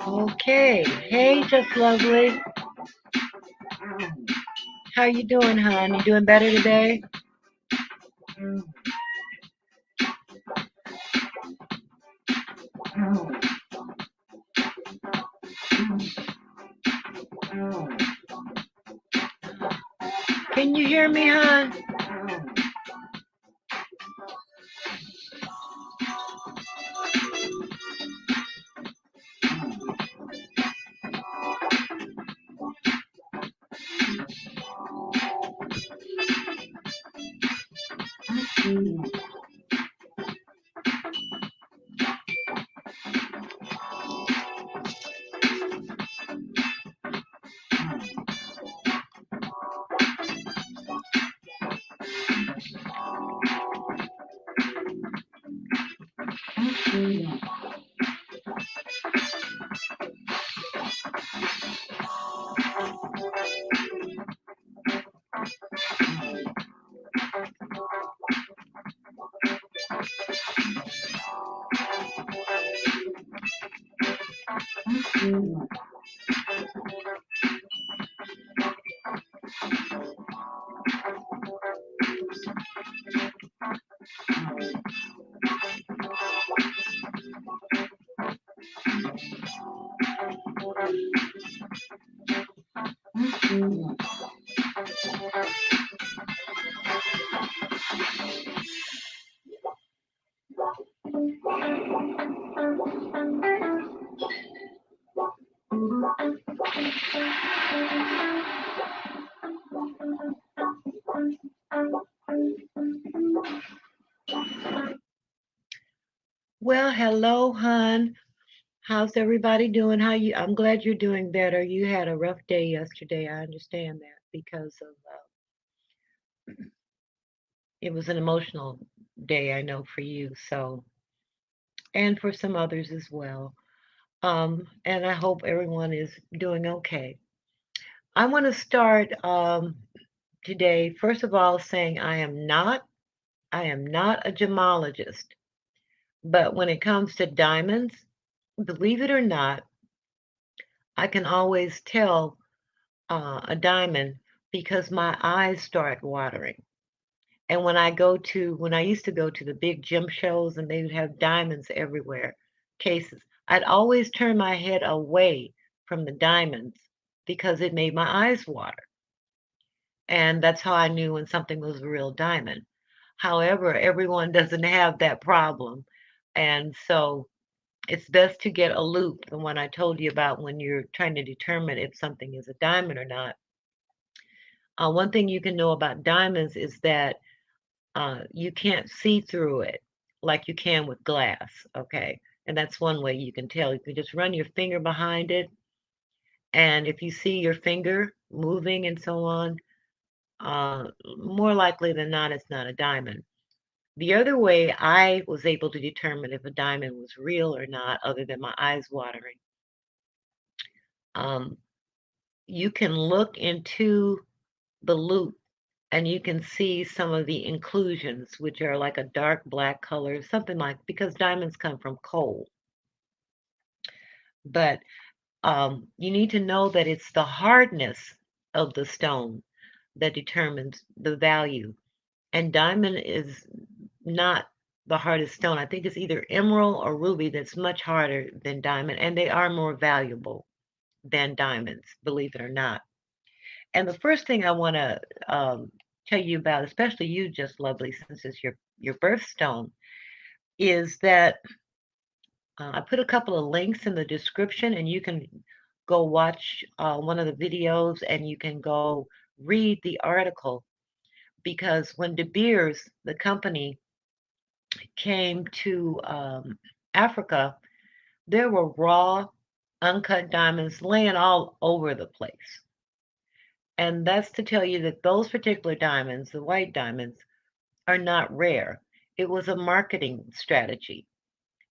Okay. Hey, Just Lovely. How you doing, hon? You doing better today? Can you hear me, hon? Well, hello, hon. How's everybody doing? How you? I'm glad you're doing better. You had a rough day yesterday. I understand that because of it was an emotional day. I know for you, so and for some others as well. And I hope everyone is doing okay. I want to start today, first of all, saying I am not a gemologist, but when it comes to diamonds, believe it or not, I can always tell a diamond because my eyes start watering. And when I used to go to the big gem shows and they would have diamonds everywhere, cases, I'd always turn my head away from the diamonds because it made my eyes water. And that's how I knew when something was a real diamond. However, everyone doesn't have that problem. And so it's best to get a loop, the one I told you about when you're trying to determine if something is a diamond or not. One thing you can know about diamonds is that you can't see through it like you can with glass, okay? And that's one way you can tell. You can just run your finger behind it, and if you see your finger moving and so on, uh, more likely than not, it's not a diamond. The other way I was able to determine if a diamond was real or not, other than my eyes watering, um, you can look into the loop and you can see some of the inclusions, which are like a dark black color, something like because diamonds come from coal. But you need to know that it's the hardness of the stone that determines the value. And diamond is not the hardest stone. I think it's either emerald or ruby that's much harder than diamond, and they are more valuable than diamonds, believe it or not. And the first thing I want to tell you about, especially you, Just Lovely, since it's your birthstone, is that I put a couple of links in the description, and you can go watch one of the videos, and you can go read the article. because when DeBeers, the company, came to Africa, there were raw, uncut diamonds laying all over the place. And that's to tell you that those particular diamonds, the white diamonds, are not rare. It was a marketing strategy.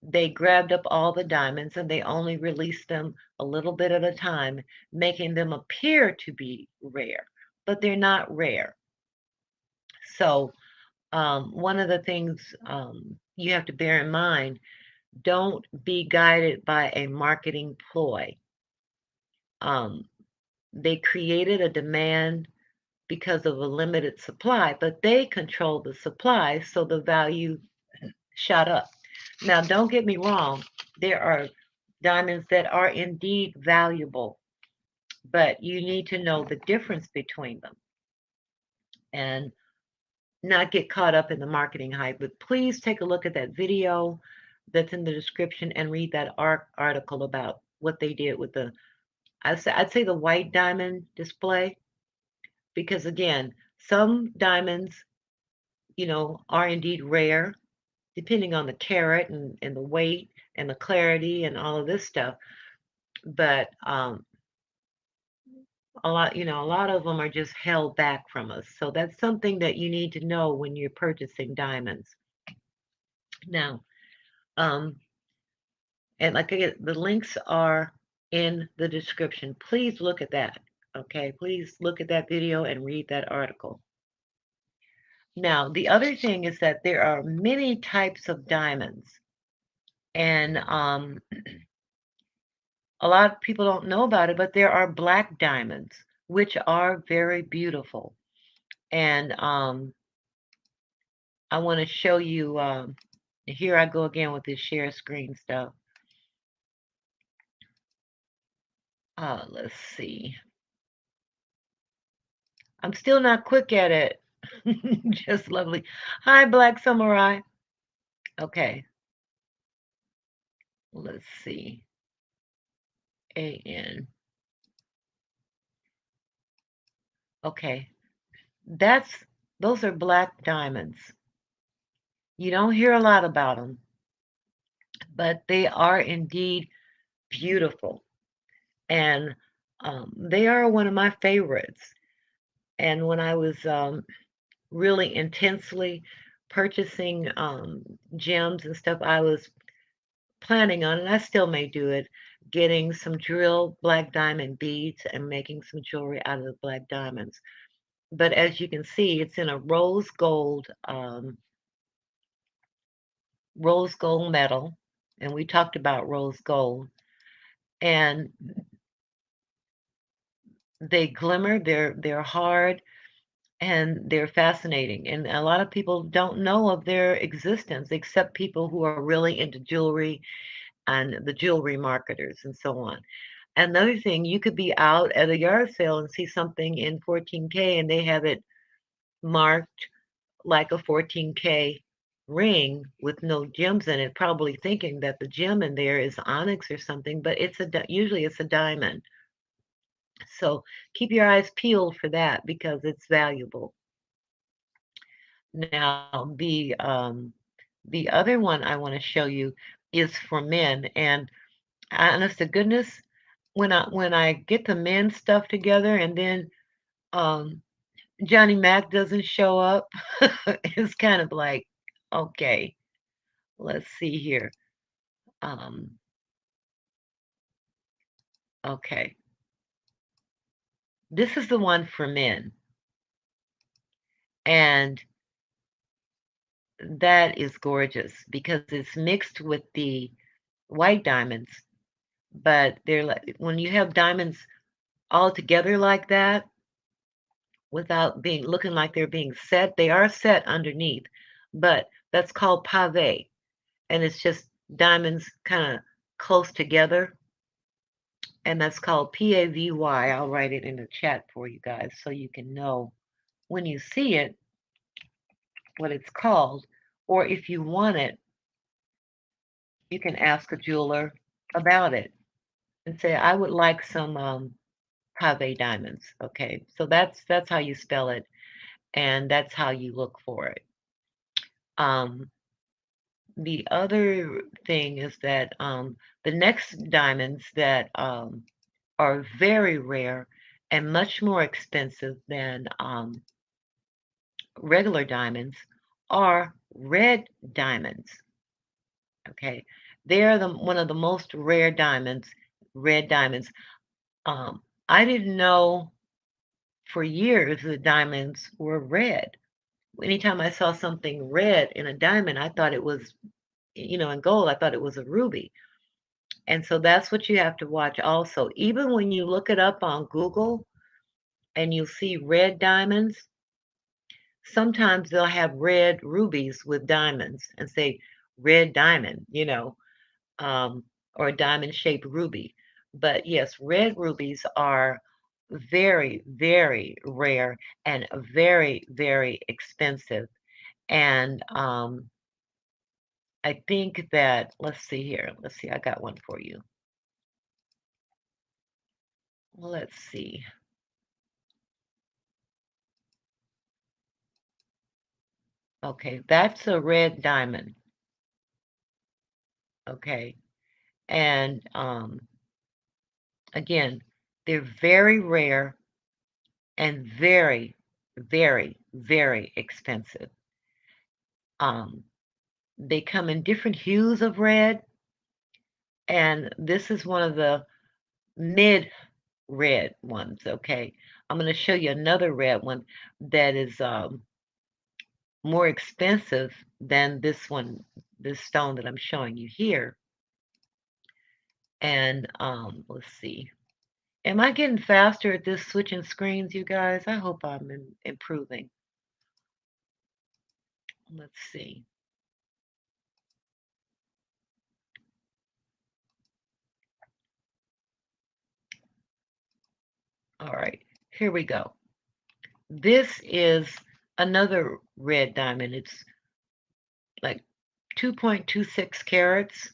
They grabbed up all the diamonds and they only released them a little bit at a time, making them appear to be rare, but they're not rare. So, one of the things you have to bear in mind, don't be guided by a marketing ploy. Um, they created a demand because of a limited supply, but they control the supply, so the value shot up. Now, don't get me wrong, there are diamonds that are indeed valuable, but you need to know the difference between them and not get caught up in the marketing hype. But please take a look at that video that's in the description and read that article about what they did with the, I'd say the white diamond display, because again, some diamonds, are indeed rare, depending on the carat and the weight and the clarity and all of this stuff. But a lot of them are just held back from us. So that's something that you need to know when you're purchasing diamonds. Now, um, and like again, the links are in the description. Please look at that. Okay, please look at that video and read that article. Now, the other thing is that there are many types of diamonds, and a lot of people don't know about it, but there are black diamonds, which are very beautiful. And I want to show you, here I go again with this share screen stuff. Let's see. I'm still not quick at it. Just lovely. Hi, Black Samurai. Okay, let's see. AN. Okay, that's those are black diamonds. You don't hear a lot about them, but they are indeed beautiful. And they are one of my favorites. And when I was really intensely purchasing gems and stuff, I was planning on, and I still may do it, getting some drilled black diamond beads and making some jewelry out of the black diamonds. But as you can see, it's in a rose gold metal, and we talked about rose gold. And they glimmer, they're hard, and they're fascinating. And a lot of people don't know of their existence except people who are really into jewelry and the jewelry marketers and so on. Another thing, you could be out at a yard sale and see something in 14K and they have it marked like a 14K ring with no gems in it, probably thinking that the gem in there is onyx or something, but usually it's a diamond. So keep your eyes peeled for that because it's valuable. Now, the other one I want to show you is for men, and honest to goodness, when I get the men's stuff together and then um, Johnny Mac doesn't show up, it's kind of like, okay, let's see here. Um, okay, this is the one for men, and that is gorgeous because it's mixed with the white diamonds, but they're like when you have diamonds all together like that without being looking like they're being set, they are set underneath, but that's called pave, and it's just diamonds kind of close together, and that's called PAVY. I'll write it in the chat for you guys so you can know when you see it what it's called, or if you want it, you can ask a jeweler about it and say, I would like some pave diamonds. Okay, so that's how you spell it. and that's how you look for it. Um, the other thing is that the next diamonds that are very rare and much more expensive than regular diamonds are red diamonds. Okay, they are one of the most rare diamonds. Red diamonds. I didn't know for years that diamonds were red. Anytime I saw something red in a diamond, I thought it was, in gold, I thought it was a ruby. And so that's what you have to watch also. Even when you look it up on Google and you see red diamonds, sometimes they'll have red rubies with diamonds and say red diamond, um, or a diamond shaped ruby. But yes, red rubies are very, very rare and very, very expensive. And I think that, let's see here. Let's see, I got one for you. Let's see. Okay, that's a red diamond. Okay. And again, they're very rare and very, very, very expensive. Um, they come in different hues of red, and this is one of the mid red ones. Okay. I'm going to show you another red one that is more expensive than this one, this stone that I'm showing you here. And let's see. Am I getting faster at this switching screens, you guys? I hope I'm improving. Let's see. All right, here we go. This is another red diamond. It's like 2.26 carats.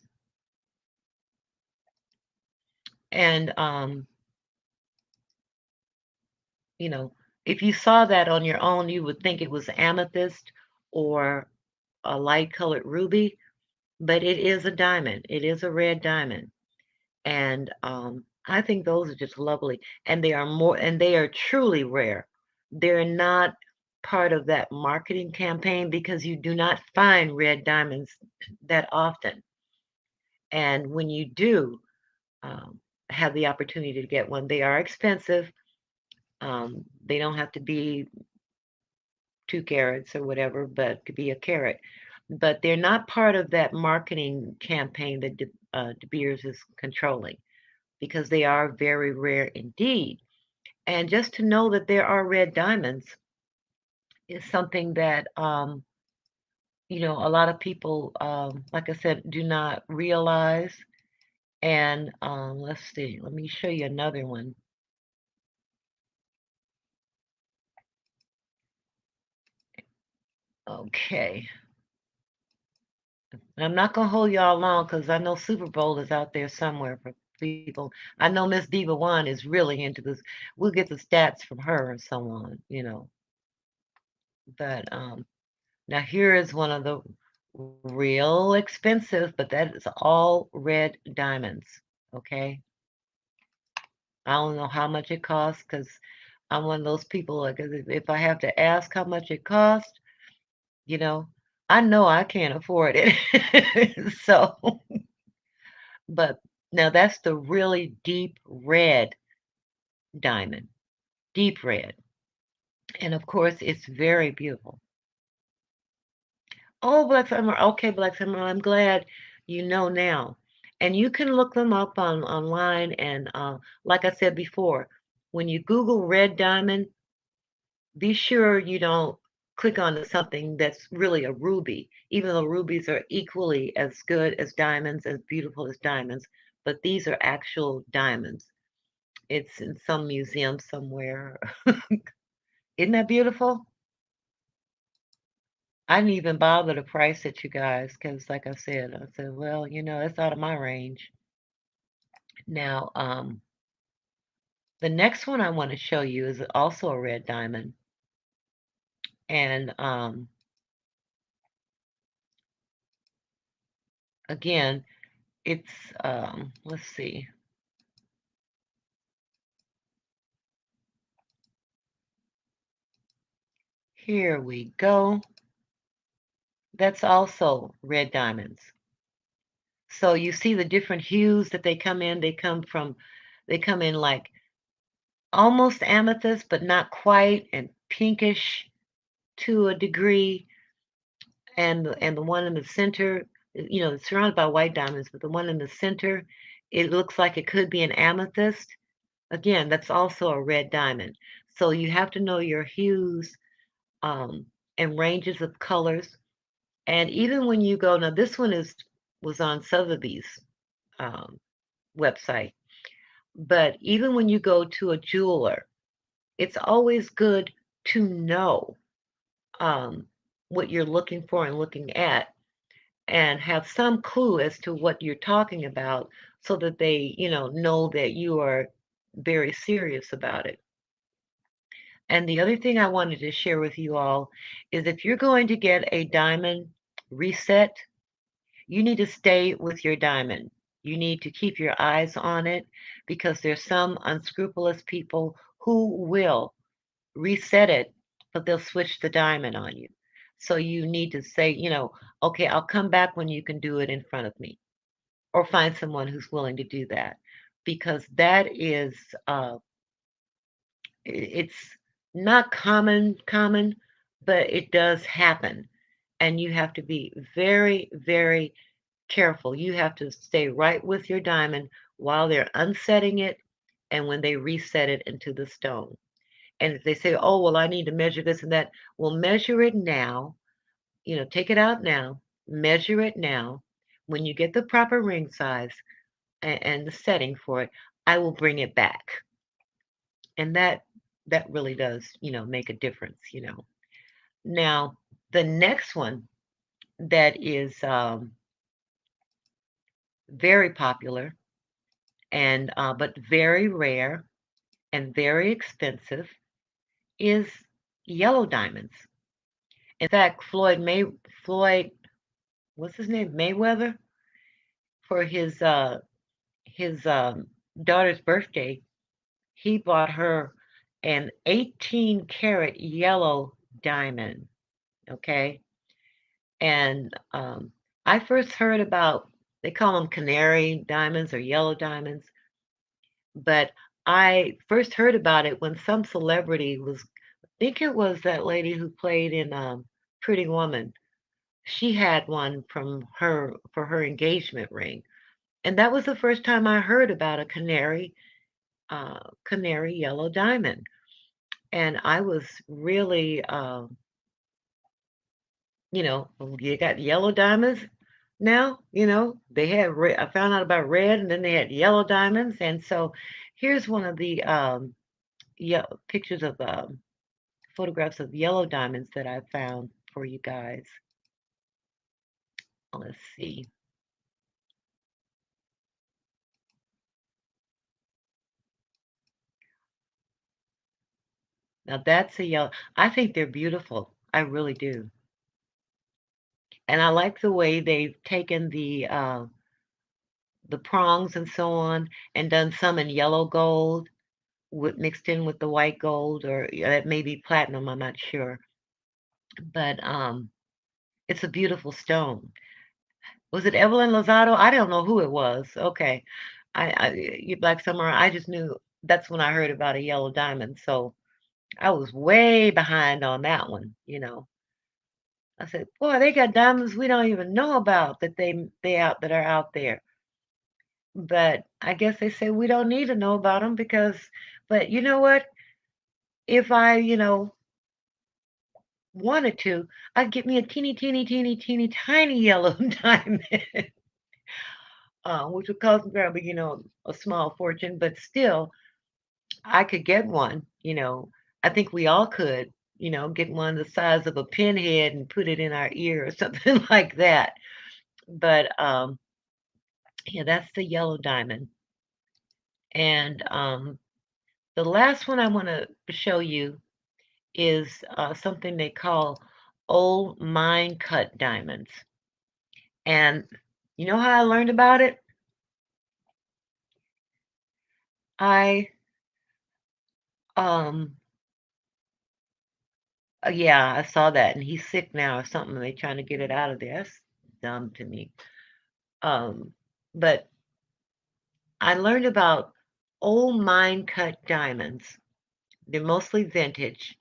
And, you know, if you saw that on your own, you would think it was amethyst or a light colored ruby, but it is a diamond. It is a red diamond. And I think those are just lovely. And they are truly rare. They're not part of that marketing campaign because you do not find red diamonds that often. And when you do have the opportunity to get one, they are expensive. They don't have to be 2 carats or whatever, but could be a carat. But they're not part of that marketing campaign that DeBeers is controlling because they are very rare indeed. And just to know that there are red diamonds is something that, a lot of people, like I said, do not realize. And let's see, let me show you another one. Okay. And I'm not going to hold y'all long because I know Super Bowl is out there somewhere for people. I know Miss Diva One is really into this. We'll get the stats from her and so on. But now here is one of the real expensive, but that is all red diamonds. Okay. I don't know how much it costs because I'm one of those people, like, if I have to ask how much it costs, you know, I know I can't afford it. So, but now that's the really deep red diamond, deep red. And of course, it's very beautiful. Oh, Black Summer. Okay, Black Summer. I'm glad you know now. And you can look them up online. And like I said before, when you Google red diamond, be sure you don't click on something that's really a ruby, even though rubies are equally as good as diamonds, as beautiful as diamonds. But these are actual diamonds. It's in some museum somewhere. Isn't that beautiful? I didn't even bother to price it, you guys, because like I said, well, it's out of my range. Now, the next one I want to show you is also a red diamond, And again, it's let's see. Here we go. That's also red diamonds. So you see the different hues that they come in. They come in like almost amethyst, but not quite, and pinkish to a degree. And the one in the center, it's surrounded by white diamonds, but the one in the center, it looks like it could be an amethyst. Again, that's also a red diamond. So you have to know your hues um, and ranges of colors. And even when you go, now this one was on Sotheby's um, website, but even when you go to a jeweler, it's always good to know um, what you're looking for and looking at, and have some clue as to what you're talking about, so that they, know that you are very serious about it. And the other thing I wanted to share with you all is if you're going to get a diamond reset, you need to stay with your diamond. You need to keep your eyes on it, because there's some unscrupulous people who will reset it, but they'll switch the diamond on you. So you need to say, okay, I'll come back when you can do it in front of me, or find someone who's willing to do that, because that is, it's not common, but it does happen. And you have to be very, very careful. You have to stay right with your diamond while they're unsetting it and when they reset it into the stone. And if they say, oh, well, I need to measure this and that, well, measure it now. Take it out now, measure it now. When you get the proper ring size and the setting for it, I will bring it back. And that really does, make a difference. Now, the next one that is very popular and but very rare and very expensive is yellow diamonds. In fact, Floyd, what's his name, Mayweather, for his daughter's birthday, he bought her an 18 karat yellow diamond. Okay, and I first heard about, they call them canary diamonds or yellow diamonds, but I first heard about it when some celebrity was, I think it was that lady who played in Pretty Woman. She had one from her for her engagement ring, and that was the first time I heard about a canary yellow diamond. And I was really, you got yellow diamonds now. They had red. I found out about red, and then they had yellow diamonds. And so, here's one of the pictures of photographs of yellow diamonds that I found for you guys. Let's see. Now that's a yellow. I think they're beautiful. I really do. And I like the way they've taken the prongs and so on, and done some in yellow gold with mixed in with the white gold, or it may be platinum, I'm not sure. But it's a beautiful stone. Was it Evelyn Lozado? I don't know who it was. Okay. You Black Summer, I just knew that's when I heard about a yellow diamond. So I was way behind on that one. I said, boy, they got diamonds we don't even know about, that are out there. But I guess they say we don't need to know about them, but you know what? If I, wanted to, I'd get me a teeny, teeny, teeny, teeny, tiny yellow diamond, which would cost me probably, a small fortune, but still, I could get one. I think we all could, get one the size of a pinhead and put it in our ear or something like that. But yeah, that's the yellow diamond. And the last one I want to show you is something they call old mine cut diamonds. And you know how I learned about it? I um yeah, I saw that, and he's sick now or something. They trying to get it out of there. That's dumb to me. Um, but I learned about old mine cut diamonds. They're mostly vintage.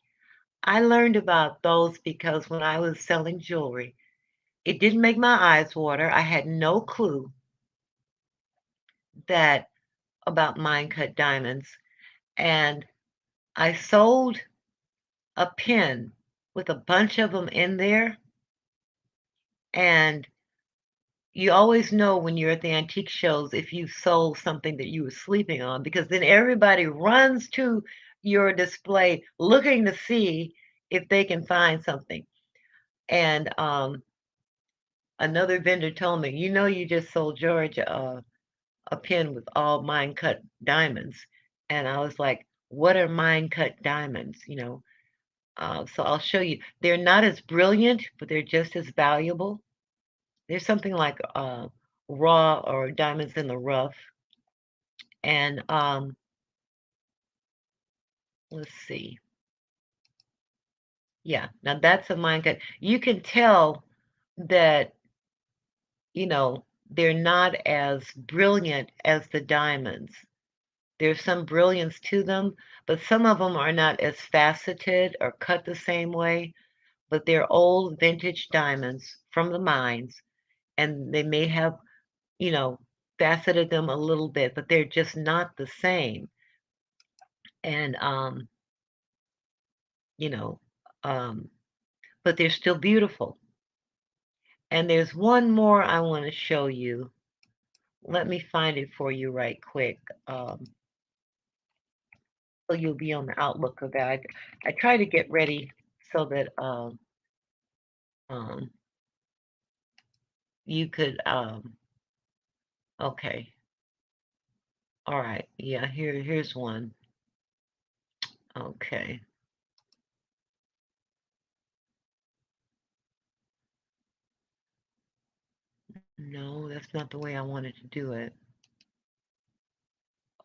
I learned about those because when I was selling jewelry, it didn't make my eyes water. I had no clue that about mine cut diamonds. And I sold a pin with a bunch of them in there. And you always know when you're at the antique shows if you sold something that you were sleeping on, because then everybody runs to your display looking to see if they can find something. And another vendor told me, you know, you just sold George a pin with all mine cut diamonds. And I was like, what are mine cut diamonds? So I'll show you. They're not as brilliant, but they're just as valuable. There's something like raw or diamonds in the rough. And let's see. Yeah, now that's a mine cut. You can tell that, they're not as brilliant as the diamonds. There's some brilliance to them, but some of them are not as faceted or cut the same way, but they're old vintage diamonds from the mines, and they may have, you know, faceted them a little bit, but they're just not the same. And you know, um, but they're still beautiful. And there's one more I want to show you. Let me find it for you right quick. So you'll be on the outlook of that. I try to get ready so that um, you could okay. All right. Yeah, here's one. Okay. No, that's not the way I wanted to do it.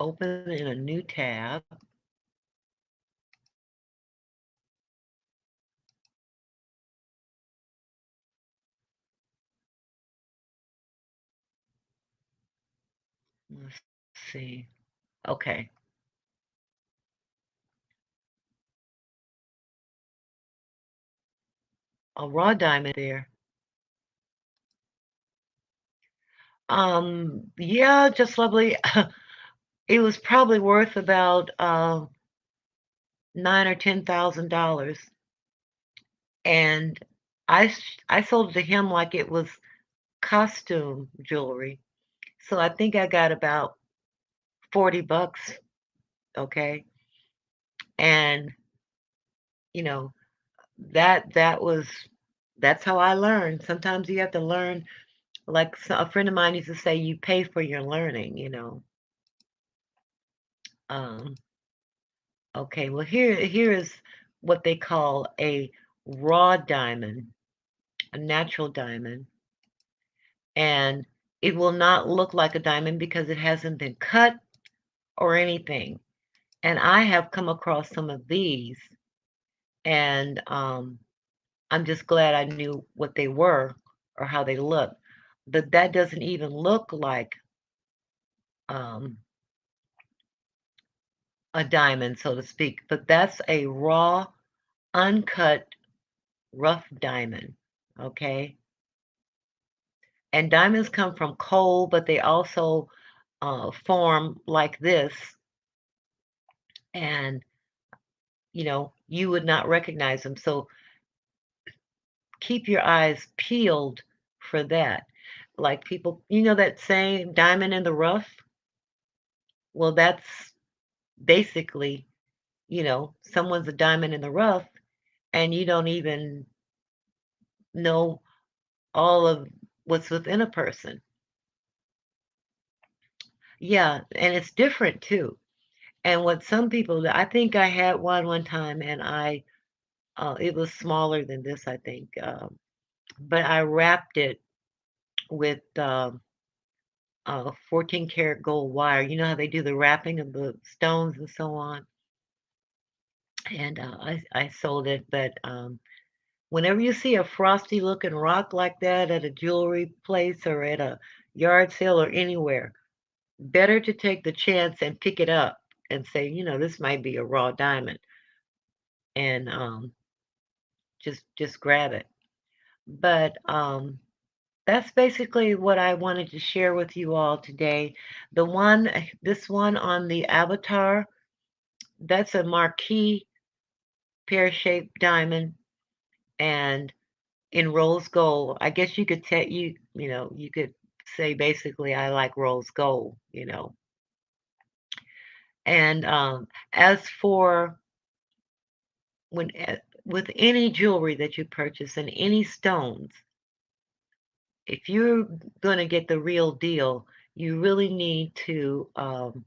Open in a new tab. Let's see. Okay. A raw diamond there. Yeah, just lovely. It was probably worth about nine or $10,000, and I sold it to him like it was costume jewelry. So I think I got about $40, okay? And, you know, that was that's how I learned. Sometimes you have to learn, like a friend of mine used to say, you pay for your learning. Um, okay, well here is what they call a raw diamond, a natural diamond, and it will not look like a diamond because it hasn't been cut or anything. And I have come across some of these, and I'm just glad I knew what they were or how they look. But that doesn't even look like um, a diamond, so to speak. But that's a raw, uncut, rough diamond. Okay. And diamonds come from coal, but they also form like this. And, you would not recognize them. So keep your eyes peeled for that. Like people, that saying diamond in the rough? Well, that's basically, someone's a diamond in the rough and you don't even know all of what's within a person. Yeah, and it's different too. And what some people do, I think I had one time and I It was smaller than this, I think, but I wrapped it with 14 karat gold wire. You know how they do the wrapping of the stones and so on. And I sold it, but whenever you see a frosty looking rock like that at a jewelry place or at a yard sale or anywhere, better to take the chance and pick it up and say, this might be a raw diamond, and just grab it. But that's basically what I wanted to share with you all today. This one on the avatar, that's a marquee pear-shaped diamond, and in rose gold. I guess you could tell you could say basically I like rose gold. And as for with any jewelry that you purchase and any stones, if you're going to get the real deal, you really need to um,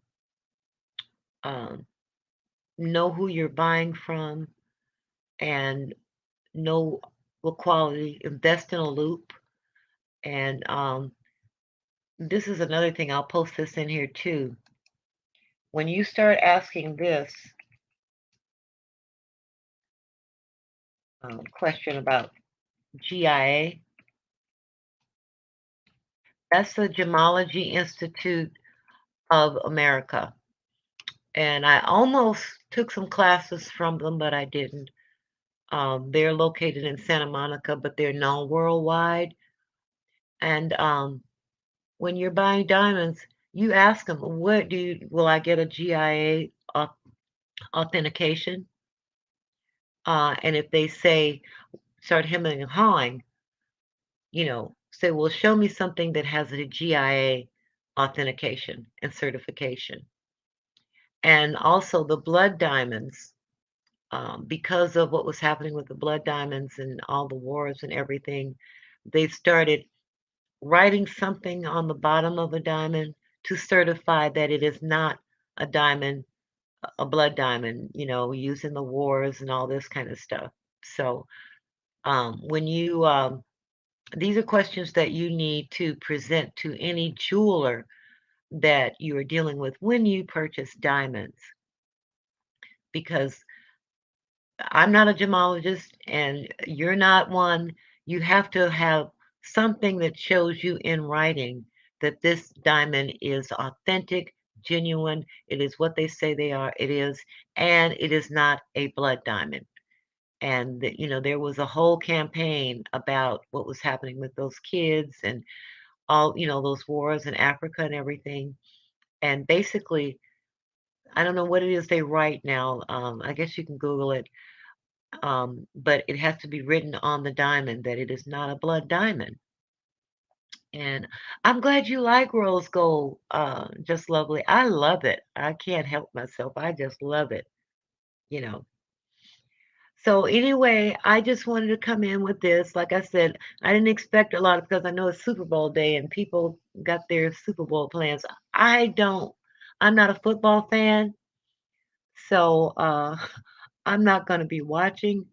know who you're buying from and know what quality, invest in a loop. And this is another thing, I'll post this in here too. When you start asking this question about GIA, that's the Gemology Institute of America. And I almost took some classes from them, but I didn't. They're located in Santa Monica, but they're known worldwide. And when you're buying diamonds, you ask them, will I get a GIA authentication? And if they start hemming and hawing, say, well, show me something that has a GIA authentication and certification. And also the blood diamonds, because of what was happening with the blood diamonds and all the wars and everything, they started writing something on the bottom of a diamond to certify that it is not a diamond, a blood diamond, using the wars and all this kind of stuff. So when you, these are questions that you need to present to any jeweler that you are dealing with when you purchase diamonds, because I'm not a gemologist and you're not one. You have to have something that shows you in writing that this diamond is authentic, genuine. It is what they say they are. It is, and it is not a blood diamond. And there was a whole campaign about what was happening with those kids and all, those wars in Africa and everything. And basically, I don't know what it is they write now. I guess you can Google it. But it has to be written on the diamond that it is not a blood diamond. And I'm glad you like rose gold, just lovely. I love it. I can't help myself. I just love it, you know. So anyway, I just wanted to come in with this. Like I said, I didn't expect a lot because I know it's Super Bowl day and people got their Super Bowl plans. I don't, I'm not a football fan, so I'm not going to be watching,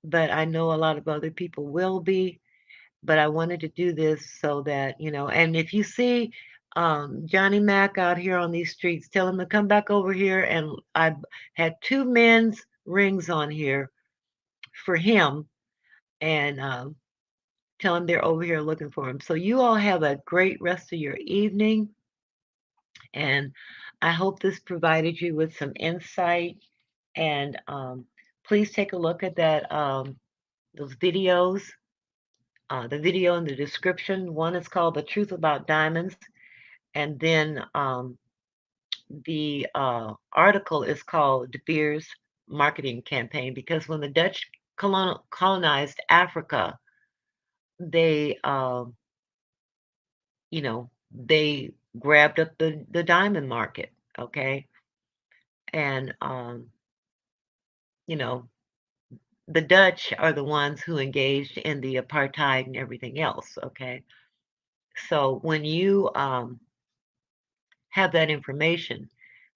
but I know a lot of other people will be. But I wanted to do this so that, and if you see Johnny Mack out here on these streets, tell him to come back over here. And I had two men's rings on here for him, and tell him they're over here looking for him. So you all have a great rest of your evening, and I hope this provided you with some insight. And please take a look at those videos. The video in the description. One is called The Truth About Diamonds, and then the article is called DeBeers Marketing Campaign, because when the Dutch colonized Africa, they, they grabbed up the diamond market, okay? And, you know, the Dutch are the ones who engaged in the apartheid and everything else, okay? So when you have that information,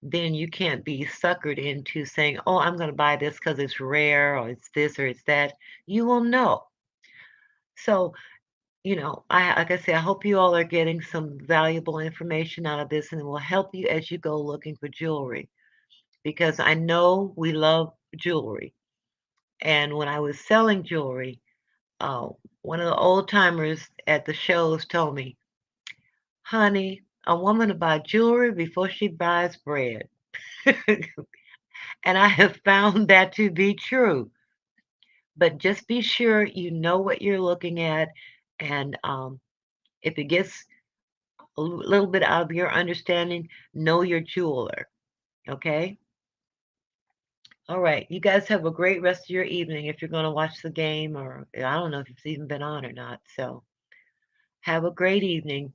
then you can't be suckered into saying, "Oh, I'm gonna buy this because it's rare or it's this or it's that." You will know. So, I like I say, I hope you all are getting some valuable information out of this, and it will help you as you go looking for jewelry, because I know we love jewelry. And when I was selling jewelry, uh, one of the old timers at the shows told me, "Honey, a woman will buy jewelry before she buys bread." And I have found that to be true. But just be sure you know what you're looking at, and if it gets a little bit out of your understanding, know your jeweler. Okay? All right. You guys have a great rest of your evening if you're going to watch the game, or I don't know if it's even been on or not. So have a great evening.